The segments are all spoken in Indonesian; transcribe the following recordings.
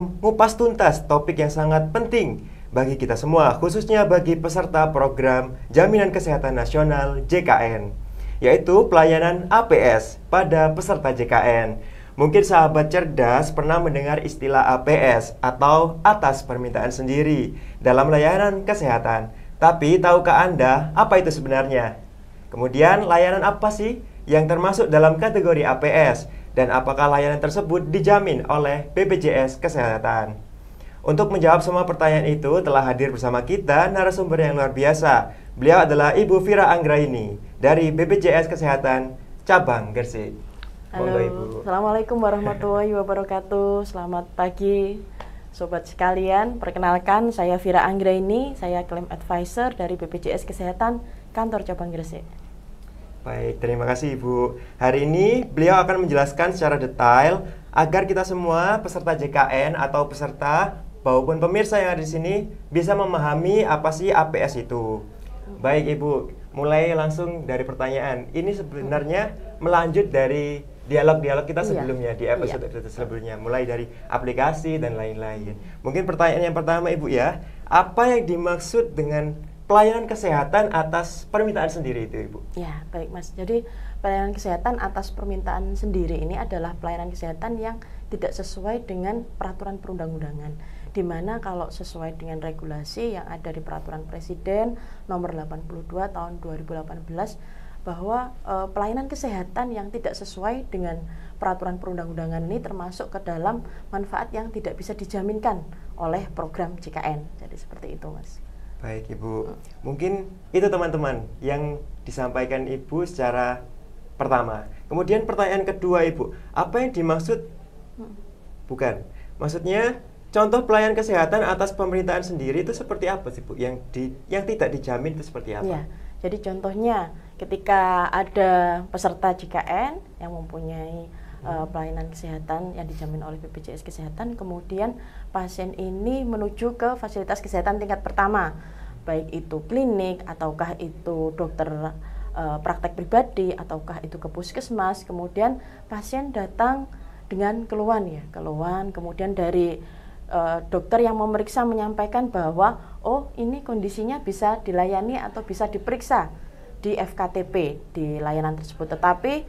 Ngupas tuntas topik yang sangat penting bagi kita semua, khususnya bagi peserta program Jaminan Kesehatan Nasional JKN, yaitu pelayanan APS pada peserta JKN. Mungkin sahabat cerdas pernah mendengar istilah APS atau atas permintaan sendiri dalam layanan kesehatan. Tapi tahukah Anda apa itu sebenarnya? Kemudian layanan apa sih yang termasuk dalam kategori APS? Dan apakah layanan tersebut dijamin oleh BPJS Kesehatan? Untuk menjawab semua pertanyaan itu telah hadir bersama kita narasumber yang luar biasa. Beliau adalah Ibu Fira Anggraini dari BPJS Kesehatan Cabang Gresik. Halo, Assalamualaikum warahmatullahi wabarakatuh. Selamat pagi Sobat sekalian. Perkenalkan, saya Fira Anggraini, saya Claim Advisor dari BPJS Kesehatan Kantor Cabang Gresik. Baik, terima kasih Ibu. Hari ini beliau akan menjelaskan secara detail agar kita semua peserta JKN atau peserta maupun pemirsa yang ada di sini bisa memahami apa sih APS itu. Baik Ibu, mulai langsung dari pertanyaan. Ini sebenarnya melanjut dari dialog-dialog kita sebelumnya, di episode sebelumnya, mulai dari aplikasi dan lain-lain. Mungkin pertanyaan yang pertama Ibu ya, apa yang dimaksud dengan pelayanan kesehatan atas permintaan sendiri itu Ibu? Ya, baik Mas. Jadi pelayanan kesehatan atas permintaan sendiri ini adalah pelayanan kesehatan yang tidak sesuai dengan peraturan perundang-undangan. Di mana kalau sesuai dengan regulasi yang ada di Peraturan Presiden Nomor 82 Tahun 2018 bahwa pelayanan kesehatan yang tidak sesuai dengan peraturan perundang-undangan ini termasuk ke dalam manfaat yang tidak bisa dijaminkan oleh program JKN. Jadi seperti itu Mas. Baik Ibu, mungkin itu teman-teman yang disampaikan Ibu secara pertama. Kemudian pertanyaan kedua Ibu, apa yang dimaksud? Bukan, maksudnya contoh pelayanan kesehatan atas pemerintahan sendiri itu seperti apa sih Bu? Yang tidak dijamin itu seperti apa? Ya, jadi contohnya ketika ada peserta JKN yang mempunyai pelayanan kesehatan yang dijamin oleh BPJS Kesehatan, kemudian pasien ini menuju ke fasilitas kesehatan tingkat pertama, baik itu klinik ataukah itu dokter praktek pribadi ataukah itu ke puskesmas. Kemudian pasien datang dengan keluhan kemudian dari dokter yang memeriksa menyampaikan bahwa oh ini kondisinya bisa dilayani atau bisa diperiksa di FKTP di layanan tersebut, tetapi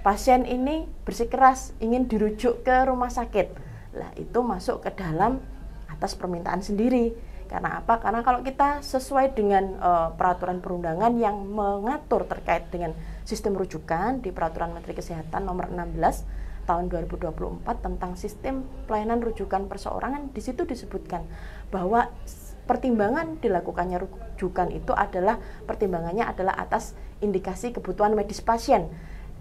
pasien ini bersikeras ingin dirujuk ke rumah sakit. Lah itu masuk ke dalam atas permintaan sendiri. Karena apa? Karena kalau kita sesuai dengan peraturan perundangan yang mengatur terkait dengan sistem rujukan di Peraturan Menteri Kesehatan Nomor 16 Tahun 2024 tentang sistem pelayanan rujukan perseorangan, di situ disebutkan bahwa pertimbangan dilakukannya rujukan itu adalah pertimbangannya adalah atas indikasi kebutuhan medis pasien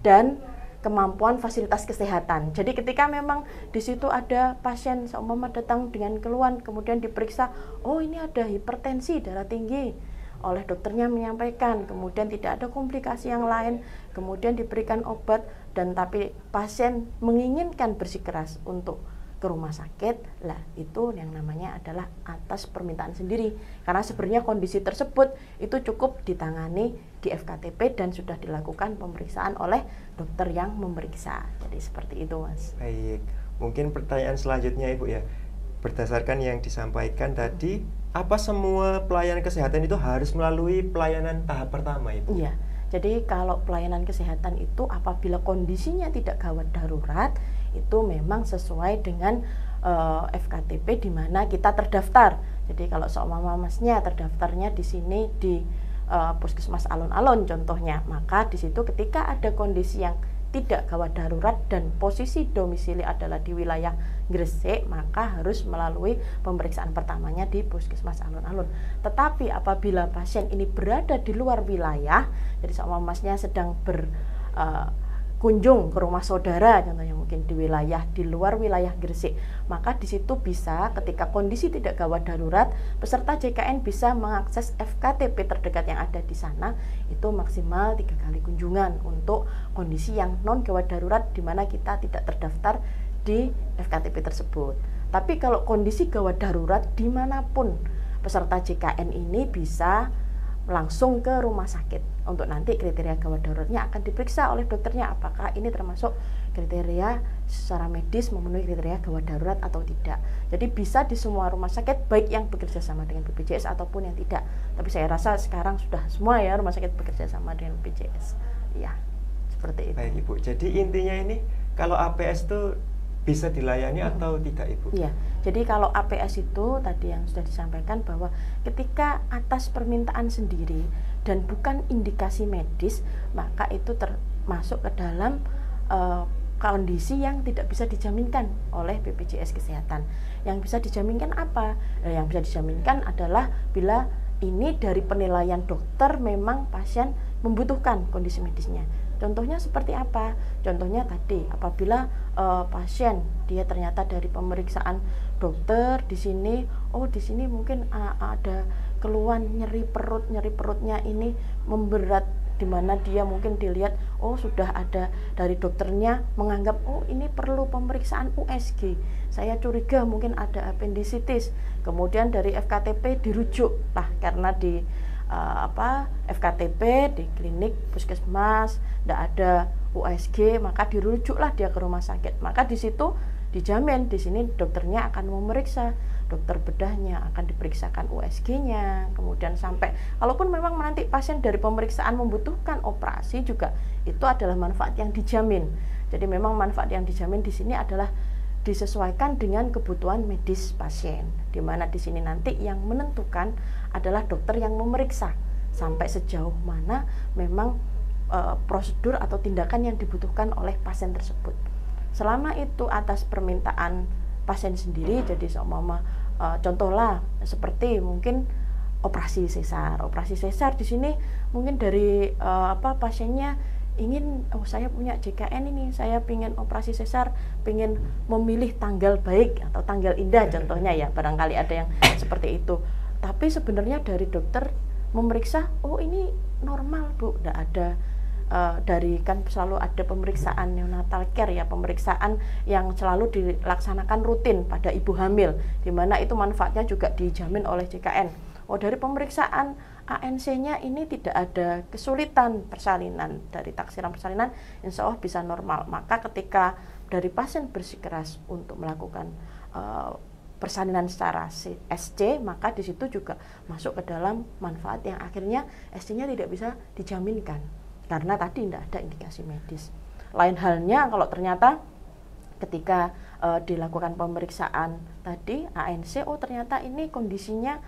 dan kemampuan fasilitas kesehatan. Jadi ketika memang di situ ada pasien seumpama datang dengan keluhan, kemudian diperiksa, oh ini ada hipertensi darah tinggi, oleh dokternya menyampaikan, kemudian tidak ada komplikasi yang lain, kemudian diberikan obat, dan tapi pasien menginginkan bersikeras untuk ke rumah sakit, lah itu yang namanya adalah atas permintaan sendiri. Karena sebenarnya kondisi tersebut itu cukup ditangani di FKTP dan sudah dilakukan pemeriksaan oleh dokter yang memeriksa. Jadi seperti itu Mas. Baik, mungkin pertanyaan selanjutnya Ibu ya, berdasarkan yang disampaikan tadi, apa semua pelayanan kesehatan itu harus melalui pelayanan tahap pertama Ibu? Iya, jadi kalau pelayanan kesehatan itu apabila kondisinya tidak gawat darurat, itu memang sesuai dengan FKTP di mana kita terdaftar. Jadi kalau seumpama Masnya terdaftarnya di sini di Puskesmas Alun-Alun contohnya, maka di situ ketika ada kondisi yang tidak gawat darurat dan posisi domisili adalah di wilayah Gresik, maka harus melalui pemeriksaan pertamanya di Puskesmas Alun-Alun. Tetapi apabila pasien ini berada di luar wilayah, jadi seumpama Masnya sedang kunjung ke rumah saudara contohnya mungkin di wilayah di luar wilayah Gresik, maka di situ bisa ketika kondisi tidak gawat darurat peserta JKN bisa mengakses FKTP terdekat yang ada di sana itu maksimal 3 kali kunjungan untuk kondisi yang non gawat darurat di mana kita tidak terdaftar di FKTP tersebut. Tapi kalau kondisi gawat darurat dimanapun peserta JKN ini bisa langsung ke rumah sakit untuk nanti kriteria gawat daruratnya akan diperiksa oleh dokternya apakah ini termasuk kriteria secara medis memenuhi kriteria gawat darurat atau tidak. Jadi bisa di semua rumah sakit, baik yang bekerja sama dengan BPJS ataupun yang tidak. Tapi saya rasa sekarang sudah semua ya rumah sakit bekerja sama dengan BPJS. Ya, seperti itu. Baik Ibu, jadi intinya ini kalau APS itu bisa dilayani atau tidak Ibu? Iya, jadi kalau APS itu tadi yang sudah disampaikan bahwa ketika atas permintaan sendiri dan bukan indikasi medis, maka itu termasuk ke dalam kondisi yang tidak bisa dijaminkan oleh BPJS Kesehatan. Yang bisa dijaminkan apa? Yang bisa dijaminkan adalah bila ini dari penilaian dokter memang pasien membutuhkan kondisi medisnya. Contohnya seperti apa? Contohnya tadi apabila pasien dia ternyata dari pemeriksaan dokter di sini, oh di sini mungkin ada keluhan nyeri perutnya ini memberat, di mana dia mungkin dilihat oh sudah ada dari dokternya menganggap oh ini perlu pemeriksaan USG, saya curiga mungkin ada apendisitis, kemudian dari FKTP dirujuk lah karena di FKTP di klinik puskesmas tidak ada USG, maka dirujuklah dia ke rumah sakit. Maka di situ dijamin di sini dokternya akan memeriksa, dokter bedahnya akan diperiksakan USG-nya, kemudian sampai kalaupun memang nanti pasien dari pemeriksaan membutuhkan operasi juga itu adalah manfaat yang dijamin. Jadi memang manfaat yang dijamin di sini adalah disesuaikan dengan kebutuhan medis pasien, di mana di sini nanti yang menentukan adalah dokter yang memeriksa sampai sejauh mana memang prosedur atau tindakan yang dibutuhkan oleh pasien tersebut. Selama itu atas permintaan pasien sendiri, jadi seumpama contohlah seperti mungkin operasi sesar. Operasi sesar di sini mungkin dari pasiennya ingin, oh saya punya JKN ini, saya ingin operasi sesar, ingin memilih tanggal baik atau tanggal indah contohnya ya, barangkali ada yang seperti itu. Tapi sebenarnya dari dokter memeriksa, oh ini normal Bu, tidak ada dari kan selalu ada pemeriksaan neonatal care ya, pemeriksaan yang selalu dilaksanakan rutin pada ibu hamil, di mana itu manfaatnya juga dijamin oleh JKN. Oh dari pemeriksaan ANC-nya ini tidak ada kesulitan persalinan, dari taksiran persalinan insya Allah bisa normal. Maka ketika dari pasien bersikeras untuk melakukan persalinan secara SC, maka di situ juga masuk ke dalam manfaat yang akhirnya SC-nya tidak bisa dijaminkan karena tadi tidak ada indikasi medis. Lain halnya kalau ternyata ketika dilakukan pemeriksaan tadi ANC, oh ternyata ini kondisinya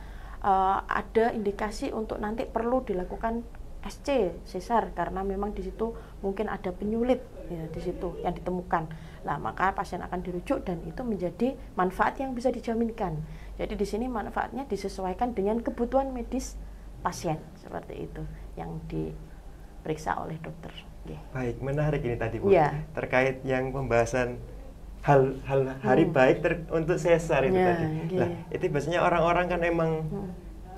ada indikasi untuk nanti perlu dilakukan SC sesar karena memang di situ mungkin ada penyulit ya, di situ yang ditemukan. Nah, maka pasien akan dirujuk dan itu menjadi manfaat yang bisa dijaminkan. Jadi di sini manfaatnya disesuaikan dengan kebutuhan medis pasien seperti itu yang diperiksa oleh dokter. Yeah. Baik, menarik ini tadi Bu. Yeah. Terkait yang pembahasan hal hari baik untuk sesar itu tadi. Nah, itu biasanya orang-orang kan emang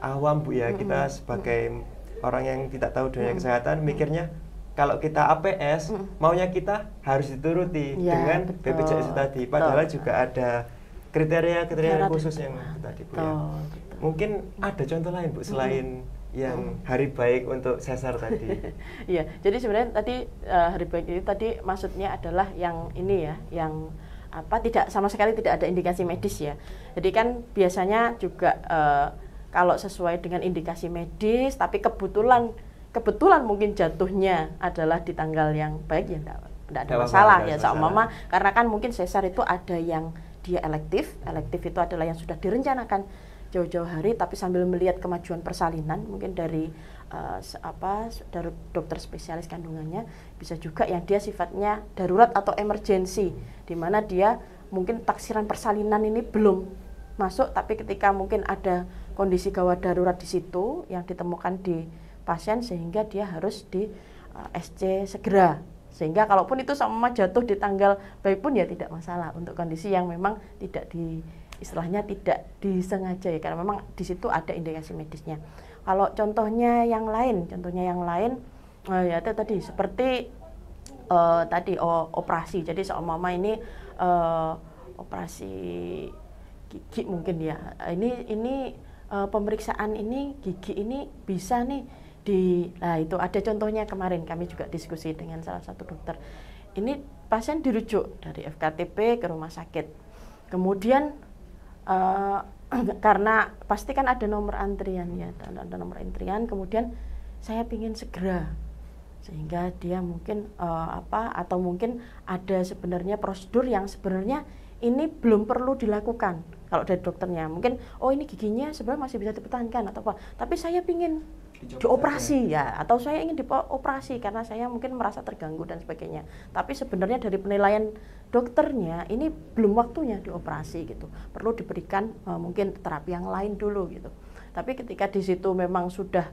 awam Bu ya, kita sebagai orang yang tidak tahu dunia kesehatan mikirnya kalau kita APS maunya kita harus dituruti dengan BPJS tadi, padahal juga ada kriteria khusus yang tadi Bu ya. Mungkin ada contoh lain Bu selain yang hari baik untuk sesar tadi. Iya, jadi sebenarnya tadi hari baik itu tadi maksudnya adalah yang ini ya, yang tidak sama sekali tidak ada indikasi medis ya. Jadi kan biasanya juga kalau sesuai dengan indikasi medis, tapi kebetulan mungkin jatuhnya adalah di tanggal yang baik ya tidak ada masalah ya seumpama, karena kan mungkin sesar itu ada yang dia elektif itu adalah yang sudah direncanakan jauh-jauh hari, tapi sambil melihat kemajuan persalinan mungkin dari dari dokter spesialis kandungannya, bisa juga yang dia sifatnya darurat atau emergensi, di mana dia mungkin taksiran persalinan ini belum masuk, tapi ketika mungkin ada kondisi gawat darurat di situ yang ditemukan di pasien sehingga dia harus di SC segera, sehingga kalaupun itu sama jatuh di tanggal baik pun ya tidak masalah untuk kondisi yang memang tidak istilahnya tidak disengaja ya, karena memang di situ ada indikasi medisnya. Kalau contohnya yang lain ya itu tadi seperti operasi. Jadi seumpama ini operasi gigi mungkin ya. Ini pemeriksaan ini gigi ini bisa nih nah itu ada contohnya kemarin kami juga diskusi dengan salah satu dokter. Ini pasien dirujuk dari FKTP ke rumah sakit. Kemudian karena pasti kan ada nomor antrian ya, ada nomor antrian. Kemudian saya ingin segera, sehingga dia mungkin atau mungkin ada sebenarnya prosedur yang sebenarnya ini belum perlu dilakukan kalau dari dokternya. Mungkin ini giginya sebenarnya masih bisa dipertahankan atau apa, tapi saya ingin dioperasi ya, atau saya ingin dioperasi karena saya mungkin merasa terganggu dan sebagainya. Tapi sebenarnya dari penilaian dokternya ini belum waktunya dioperasi gitu, perlu diberikan mungkin terapi yang lain dulu gitu. Tapi ketika di situ memang sudah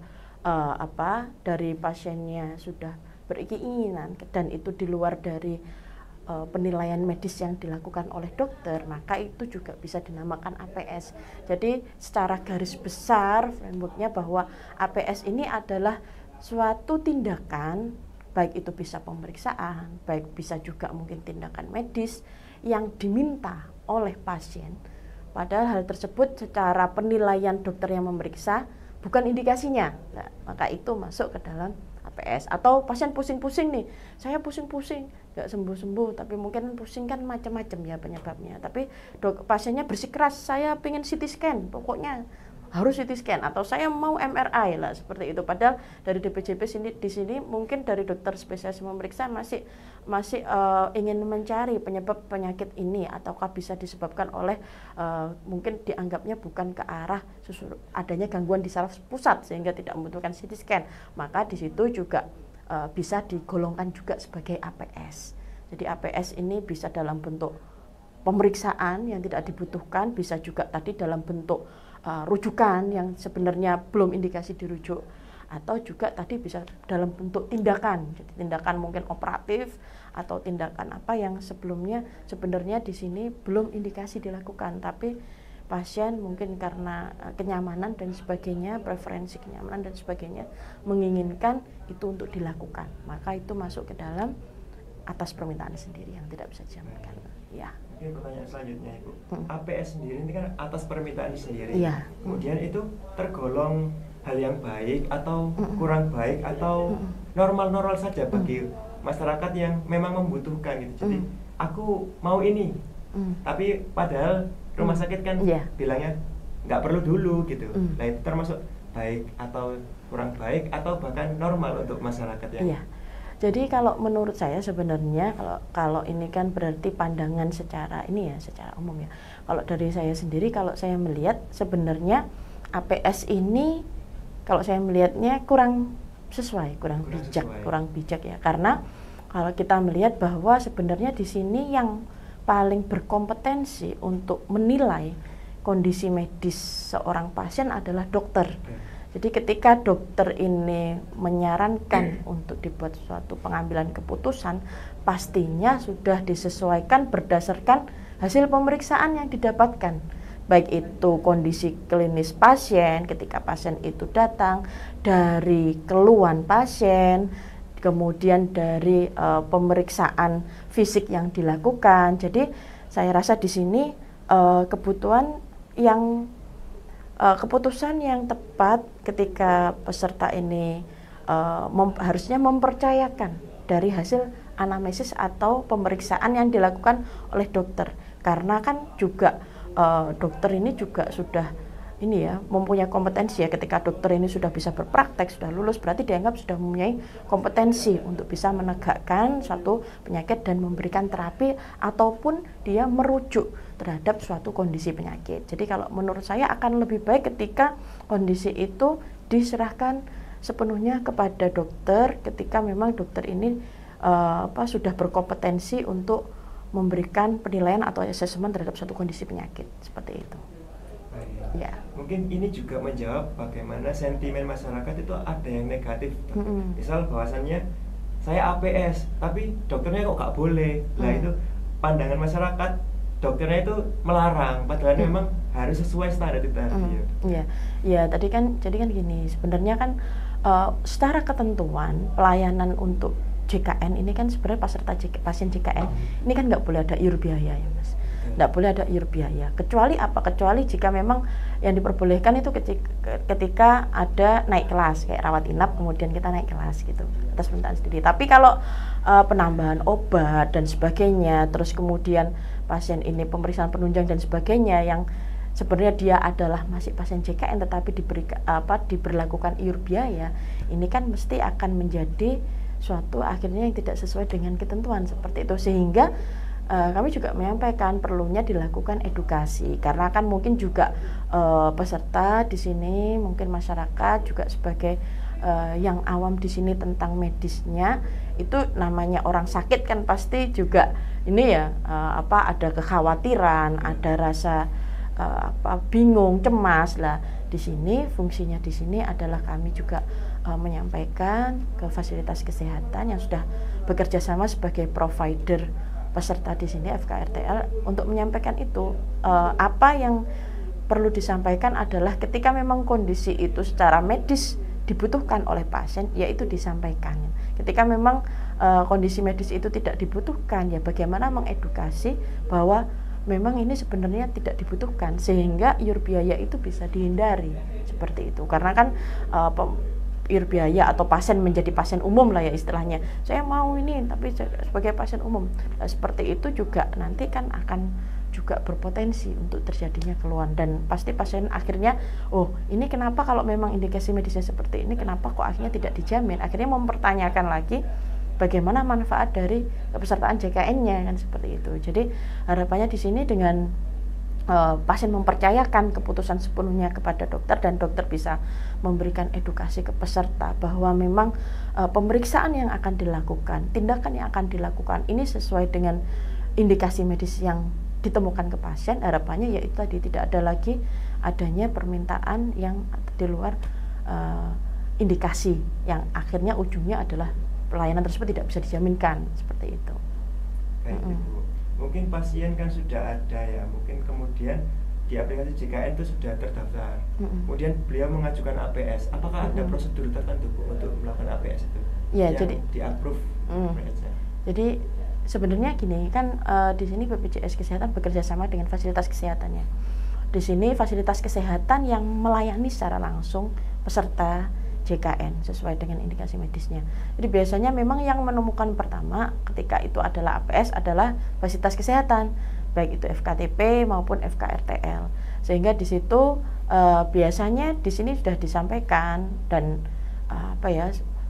dari pasiennya sudah berkeinginan dan itu di luar dari penilaian medis yang dilakukan oleh dokter, maka itu juga bisa dinamakan APS. Jadi secara garis besar frameworknya bahwa APS ini adalah suatu tindakan, baik itu bisa pemeriksaan, baik bisa juga mungkin tindakan medis yang diminta oleh pasien. Padahal hal tersebut secara penilaian dokter yang memeriksa bukan indikasinya. Nah, maka itu masuk ke dalam APS. Atau pasien pusing-pusing nih, saya pusing-pusing nggak sembuh-sembuh, tapi mungkin pusing kan macam-macam ya penyebabnya, tapi pasiennya bersikeras saya pengen CT scan, pokoknya harus CT scan, atau saya mau MRI lah seperti itu. Padahal dari DPJP di sini mungkin dari dokter spesialis memeriksa masih ingin mencari penyebab penyakit ini, ataukah bisa disebabkan oleh mungkin dianggapnya bukan ke arah adanya gangguan di saraf pusat sehingga tidak membutuhkan CT scan, maka di situ juga bisa digolongkan juga sebagai APS. Jadi APS ini bisa dalam bentuk pemeriksaan yang tidak dibutuhkan, bisa juga tadi dalam bentuk rujukan yang sebenarnya belum indikasi dirujuk, atau juga tadi bisa dalam bentuk tindakan, jadi tindakan mungkin operatif atau tindakan apa yang sebenarnya di sini belum indikasi dilakukan, tapi pasien mungkin karena kenyamanan dan sebagainya, preferensi kenyamanan dan sebagainya menginginkan itu untuk dilakukan, maka itu masuk ke dalam atas permintaan sendiri yang tidak bisa dijaminkan. Ya. Mungkin pertanyaan selanjutnya Ibu, APS sendiri ini kan atas permintaan sendiri. Ya. Kemudian itu tergolong hal yang baik atau kurang baik atau normal-normal saja bagi masyarakat yang memang membutuhkan gitu. Jadi aku mau ini, tapi padahal rumah sakit kan bilangnya nggak perlu dulu gitu. Nah itu termasuk baik atau kurang baik atau bahkan normal untuk masyarakat yang Jadi kalau menurut saya sebenarnya kalau ini kan berarti pandangan secara umum ya. Kalau dari saya sendiri, kalau saya melihat sebenarnya APS ini kalau saya melihatnya kurang sesuai, kurang bijak ya. Karena kalau kita melihat bahwa sebenarnya di sini yang paling berkompetensi untuk menilai kondisi medis seorang pasien adalah dokter. Jadi ketika dokter ini menyarankan untuk dibuat suatu pengambilan keputusan, pastinya sudah disesuaikan berdasarkan hasil pemeriksaan yang didapatkan. Baik itu kondisi klinis pasien ketika pasien itu datang, dari keluhan pasien, kemudian dari pemeriksaan fisik yang dilakukan. Jadi saya rasa di sini keputusan yang tepat ketika peserta ini harusnya mempercayakan dari hasil anamnesis atau pemeriksaan yang dilakukan oleh dokter, karena kan juga dokter ini juga sudah mempunyai kompetensi ya. Ketika dokter ini sudah bisa berpraktek, sudah lulus, berarti dianggap sudah mempunyai kompetensi untuk bisa menegakkan suatu penyakit dan memberikan terapi ataupun dia merujuk terhadap suatu kondisi penyakit. Jadi kalau menurut saya akan lebih baik ketika kondisi itu diserahkan sepenuhnya kepada dokter, ketika memang dokter ini sudah berkompetensi untuk memberikan penilaian atau asesmen terhadap suatu kondisi penyakit seperti itu. Ya. Mungkin ini juga menjawab bagaimana sentimen masyarakat itu ada yang negatif. Misal bahwasannya saya APS, tapi dokternya kok nggak boleh. Nah itu pandangan masyarakat, dokternya itu melarang, padahal memang harus sesuai standar itu tadi. Iya, jadi kan gini, sebenarnya kan secara ketentuan pelayanan untuk JKN ini kan sebenarnya pasien JKN ini kan nggak boleh ada iur biaya ya Mas. tidak boleh ada iur biaya. Kecuali apa? Kecuali jika memang yang diperbolehkan itu ketika ada naik kelas, kayak rawat inap, kemudian kita naik kelas gitu, atas permintaan sendiri. Tapi kalau penambahan obat dan sebagainya, terus kemudian pasien ini pemeriksaan penunjang dan sebagainya, yang sebenarnya dia adalah masih pasien JKN tetapi diberlakukan iur biaya, ini kan mesti akan menjadi suatu akhirnya yang tidak sesuai dengan ketentuan seperti itu, sehingga kami juga menyampaikan perlunya dilakukan edukasi, karena kan mungkin juga peserta di sini, mungkin masyarakat juga sebagai yang awam di sini tentang medisnya, itu namanya orang sakit kan pasti juga ini ya ada kekhawatiran, ada rasa bingung, cemas lah. Di sini fungsinya di sini adalah kami juga menyampaikan ke fasilitas kesehatan yang sudah bekerja sama sebagai provider peserta di sini FKRTL untuk menyampaikan itu. Apa yang perlu disampaikan adalah ketika memang kondisi itu secara medis dibutuhkan oleh pasien, yaitu disampaikan. Ketika memang kondisi medis itu tidak dibutuhkan, ya bagaimana mengedukasi bahwa memang ini sebenarnya tidak dibutuhkan, sehingga iur biaya itu bisa dihindari seperti itu. Karena kan iur biaya atau pasien menjadi pasien umum lah ya istilahnya, saya mau ini tapi sebagai pasien umum, seperti itu juga nanti kan akan juga berpotensi untuk terjadinya keluhan, dan pasti pasien akhirnya ini kenapa kalau memang indikasi medisnya seperti ini kenapa kok akhirnya tidak dijamin, akhirnya mempertanyakan lagi bagaimana manfaat dari kepesertaan JKN-nya kan seperti itu. Jadi harapannya di sini dengan pasien mempercayakan keputusan sepenuhnya kepada dokter, dan dokter bisa memberikan edukasi ke peserta bahwa memang pemeriksaan yang akan dilakukan, tindakan yang akan dilakukan ini sesuai dengan indikasi medis yang ditemukan ke pasien. Harapannya yaitu tadi tidak ada lagi adanya permintaan yang di luar indikasi yang akhirnya ujungnya adalah pelayanan tersebut tidak bisa dijaminkan seperti itu. Baik, Ibu. Mungkin pasien kan sudah ada ya, mungkin kemudian di aplikasi JKN itu sudah terdaftar, kemudian beliau mengajukan APS, apakah ada prosedur tertentu untuk melakukan APS itu? Ya, yang jadi di-approve jadi sebenarnya gini kan, di sini BPJS Kesehatan bekerja sama dengan fasilitas kesehatannya. Di sini fasilitas kesehatan yang melayani secara langsung peserta JKN sesuai dengan indikasi medisnya. Jadi biasanya memang yang menemukan pertama ketika itu adalah APS adalah fasilitas kesehatan, baik itu FKTP maupun FKRTL. Sehingga di situ biasanya di sini sudah disampaikan, dan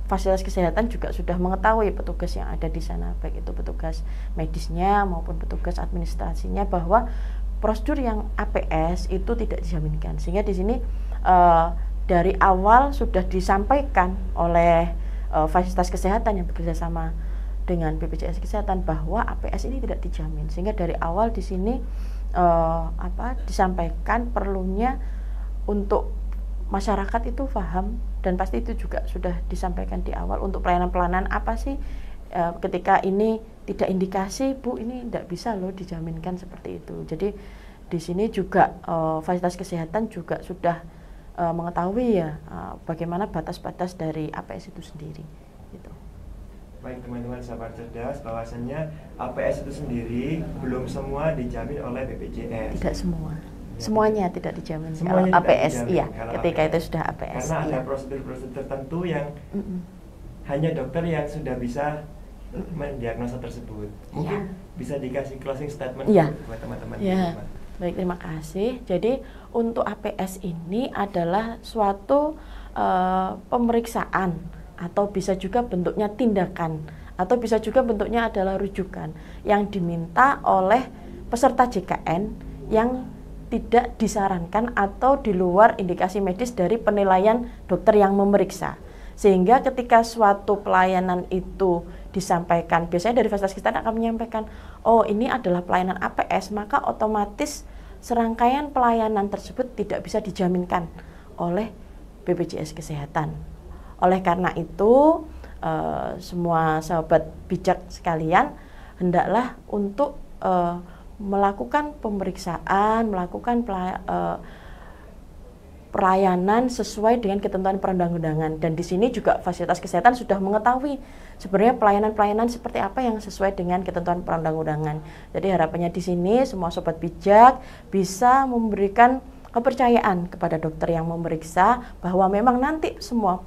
fasilitas kesehatan juga sudah mengetahui petugas yang ada di sana, baik itu petugas medisnya maupun petugas administrasinya, bahwa prosedur yang APS itu tidak dijaminkan. Sehingga di sini dari awal sudah disampaikan oleh fasilitas kesehatan yang bekerja sama dengan BPJS Kesehatan bahwa APS ini tidak dijamin. Sehingga dari awal di sini disampaikan perlunya untuk masyarakat itu paham, dan pasti itu juga sudah disampaikan di awal untuk pelayanan-pelayanan apa sih ketika ini tidak indikasi, Bu, ini tidak bisa loh dijaminkan seperti itu. Jadi di sini juga fasilitas kesehatan juga sudah mengetahui ya bagaimana batas-batas dari APS itu sendiri gitu. Baik teman-teman sahabat cerdas, bahwasannya APS itu sendiri belum semua dijamin oleh BPJS. Tidak semua. Semuanya tidak dijamin. Semuanya kalau APS dijamin. iya, Kalau ketika APS, itu sudah APS. Karena iya. ada prosedur-prosedur tertentu yang hanya dokter yang sudah bisa mendiagnosa tersebut. Mungkin bisa dikasih closing statement buat teman-teman. Ya. Baik, terima kasih. Jadi untuk APS ini adalah suatu pemeriksaan, atau bisa juga bentuknya tindakan, atau bisa juga bentuknya adalah rujukan yang diminta oleh peserta JKN yang tidak disarankan atau di luar indikasi medis dari penilaian dokter yang memeriksa. Sehingga ketika suatu pelayanan itu disampaikan, biasanya dari fasilitas kesehatan akan menyampaikan, ini adalah pelayanan APS, maka otomatis serangkaian pelayanan tersebut tidak bisa dijaminkan oleh BPJS Kesehatan. Oleh karena itu, semua sahabat bijak sekalian, hendaklah untuk melakukan pemeriksaan, melakukan pelayanan sesuai dengan ketentuan perundang-undangan. Dan di sini juga fasilitas kesehatan sudah mengetahui sebenarnya pelayanan-pelayanan seperti apa yang sesuai dengan ketentuan perundang-undangan. Jadi harapannya di sini semua sobat bijak bisa memberikan kepercayaan kepada dokter yang memeriksa bahwa memang nanti semua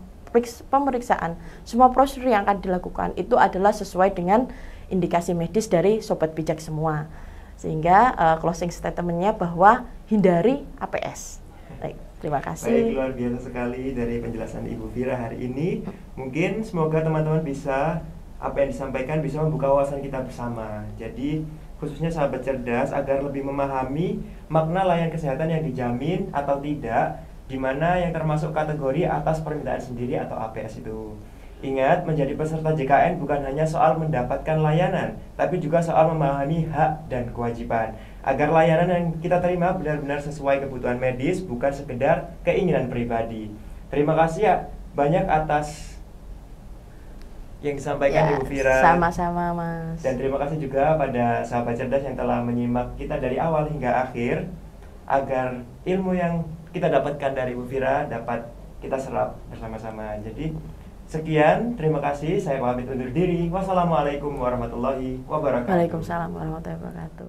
pemeriksaan, semua prosedur yang akan dilakukan itu adalah sesuai dengan indikasi medis dari sobat bijak semua. Sehingga closing statement-nya bahwa hindari APS. Baik, terima kasih. Baik, luar biasa sekali dari penjelasan Ibu Vira hari ini. Mungkin semoga teman-teman bisa, apa yang disampaikan bisa membuka wawasan kita bersama. Jadi khususnya sahabat cerdas agar lebih memahami makna layanan kesehatan yang dijamin atau tidak, di mana yang termasuk kategori atas permintaan sendiri atau APS itu. Ingat, menjadi peserta JKN bukan hanya soal mendapatkan layanan, tapi juga soal memahami hak dan kewajiban. Agar layanan yang kita terima benar-benar sesuai kebutuhan medis, bukan sekedar keinginan pribadi. Terima kasih ya banyak atas yang disampaikan Ibu Vira. Sama-sama, Mas. Dan terima kasih juga pada sahabat cerdas yang telah menyimak kita dari awal hingga akhir, agar ilmu yang kita dapatkan dari Ibu Vira dapat kita serap bersama-sama. Jadi sekian, terima kasih. Saya pamit undur diri. Wassalamualaikum warahmatullahi wabarakatuh. Waalaikumsalam warahmatullahi wabarakatuh.